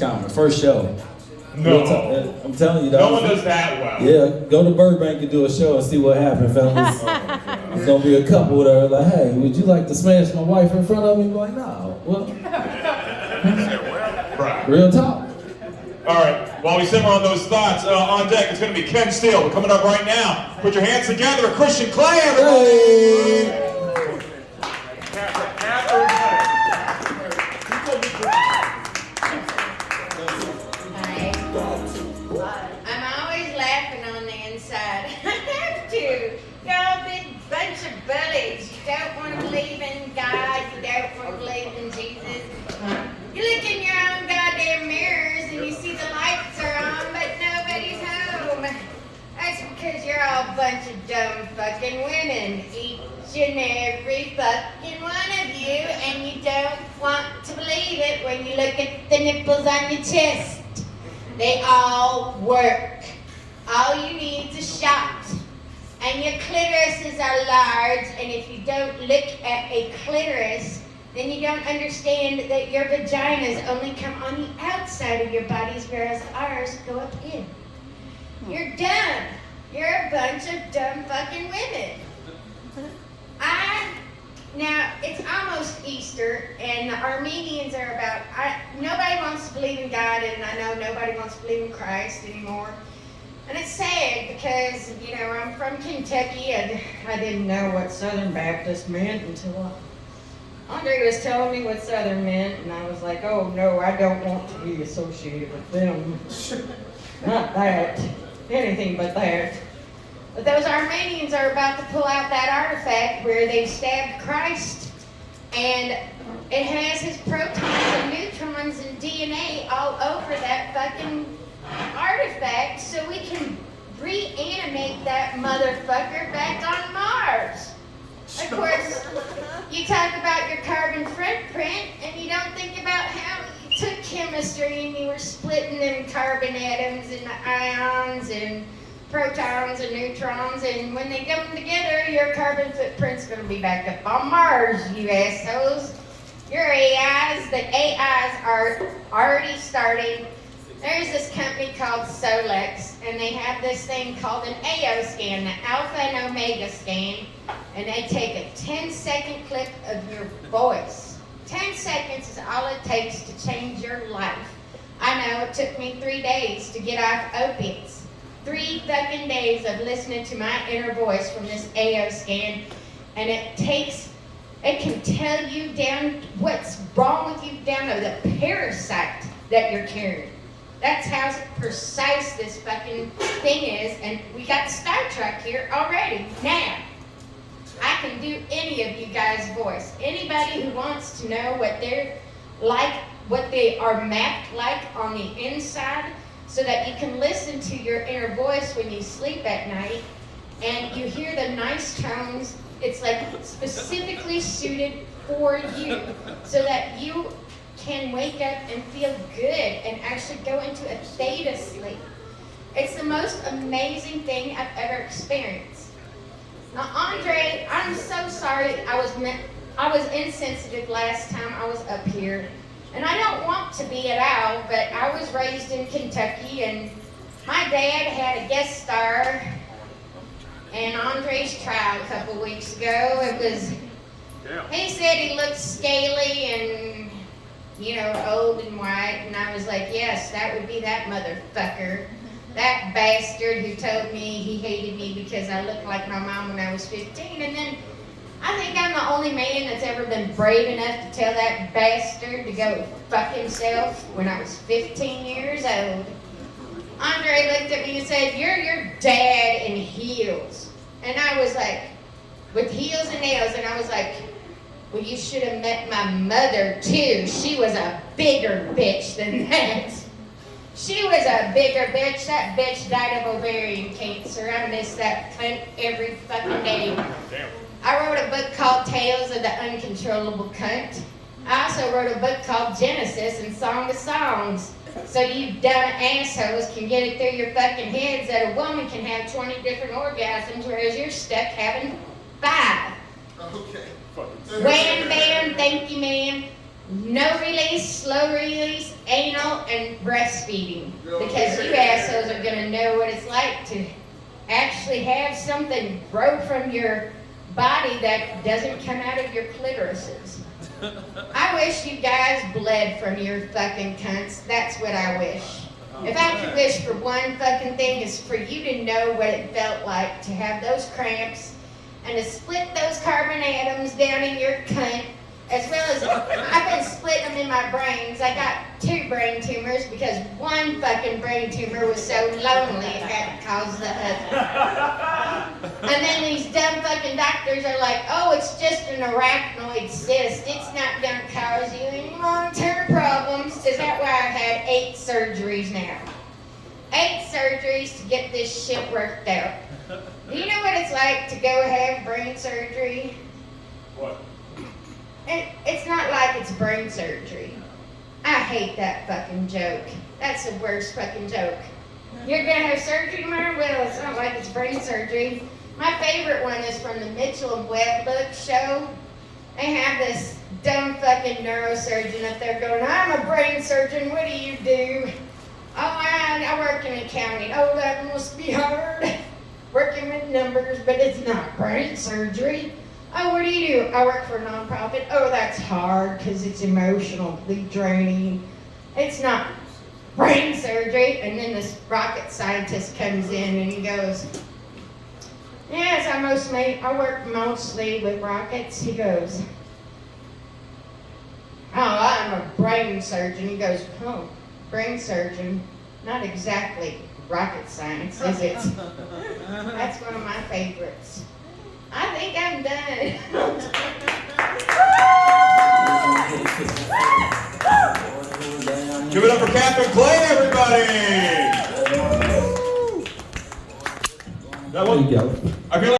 common. First show. No. I'm telling you, no one does that well. Yeah, go to Burbank and do a show and see what happens, fellas. There's gonna be a couple that are like, hey, would you like to smash my wife in front of me? I'm like, no. Well, right. Real talk. All right, while we simmer on those thoughts, on deck, it's going to be Ken Steele. We're coming up right now. Put your hands together, a Christian Clay, everybody. Hey. I'm always laughing on the inside. I have to. Y'all big bunch of bullies. You don't want to believe in God. You don't want to believe in Jesus. You look in your own goddamn mirrors and you see the lights are on, but nobody's home. That's because you're all a bunch of dumb fucking women. Each and every fucking one of you, and you don't want to believe it when you look at the nipples on your chest. They all work. All you need is a shot. And your clitorises are large, and if you don't look at a clitoris, then you don't understand that your vaginas only come on the outside of your bodies, whereas ours go up in. You're dumb. You're a bunch of dumb fucking women. Now, it's almost Easter, and the Armenians are about, nobody wants to believe in God, and I know nobody wants to believe in Christ anymore. And it's sad because, you know, I'm from Kentucky, and I didn't know what Southern Baptist meant until Andre was telling me what Southern meant, and I was like, oh no, I don't want to be associated with them. Not that. Anything but that. But those Armenians are about to pull out that artifact where they stabbed Christ, and it has his protons and neutrons and DNA all over that fucking artifact, so we can reanimate that motherfucker back on Mars. Of course, you talk about your carbon footprint, and you don't think about how you took chemistry and you were splitting them carbon atoms and the ions and protons and neutrons, and when they come together, your carbon footprint's going to be back up on Mars, you assholes. Your AIs, the AIs are already starting. There's this company called Solex, and they have this thing called an AO scan, the Alpha and Omega scan, and they take a 10-second clip of your voice. 10 seconds is all it takes to change your life. I know it took me 3 days to get off opiates. 3 fucking days of listening to my inner voice from this AO scan, and it can tell you down what's wrong with you down to the parasite that you're carrying. That's how precise this fucking thing is, and we got Star Trek here already. Now, I can do any of you guys' voice. Anybody who wants to know what they're like, what they are mapped like on the inside, so that you can listen to your inner voice when you sleep at night, and you hear the nice tones. It's like specifically suited for you, so that you can wake up and feel good and actually go into a theta sleep. It's the most amazing thing I've ever experienced. Now, Andre, I'm so sorry I was insensitive last time I was up here. And I don't want to be at all, but I was raised in Kentucky, and my dad had a guest star in Andre's trial a couple weeks ago. He said he looked scaly and, you know, old and white, and I was like, yes, that would be that motherfucker. That bastard who told me he hated me because I looked like my mom when I was 15, and then I think I'm the only man that's ever been brave enough to tell that bastard to go fuck himself when I was 15 years old. Andre looked at me and said, you're your dad in heels. And I was like, with heels and nails, and I was like, well, you should have met my mother too. She was a bigger bitch than that. She was a bigger bitch. That bitch died of ovarian cancer. I miss that cunt every fucking day. I wrote a book called Tales of the Uncontrollable Cunt. I also wrote a book called Genesis and Song of Songs. So you dumb assholes can get it through your fucking heads that a woman can have 20 different orgasms, whereas you're stuck having 5. Okay. Wham, bam, thank you, ma'am. no release, slow release, anal, and breastfeeding. Because you assholes are gonna know what it's like to actually have something grow from your body that doesn't come out of your clitorises. I wish you guys bled from your fucking cunts. That's what I wish. If I could wish for one fucking thing, is for you to know what it felt like to have those cramps and to split those carbon atoms down in your cunt, as well as I've been splitting them in my brains. I got 2 brain tumors because one fucking brain tumor was so lonely it had to cause the other. And then these dumb fucking doctors are like, oh, it's just an arachnoid cyst. It's not gonna cause you any long-term problems. Is that why I've had 8 surgeries now? 8 surgeries to get this shit worked out. Do you know what it's like to go have brain surgery? What? It's not like it's brain surgery. I hate that fucking joke. That's the worst fucking joke. You're gonna have surgery tomorrow? Well, it's not like it's brain surgery. My favorite one is from the Mitchell and Webb book show. They have this dumb fucking neurosurgeon up there going, I'm a brain surgeon, what do you do? Oh, I work in accounting. Oh, that must be hard. Working with numbers, but it's not brain surgery. Oh, what do you do? I work for a nonprofit. Oh, that's hard because it's emotionally draining. It's not brain surgery. And then this rocket scientist comes in and he goes, yes, I work mostly with rockets. He goes, oh, I'm a brain surgeon. He goes, oh, brain surgeon, not exactly rocket science, is it? That's one of my favorites. I think I'm done. Give it up for Catherine Clay, everybody! That one, There you go. I feel like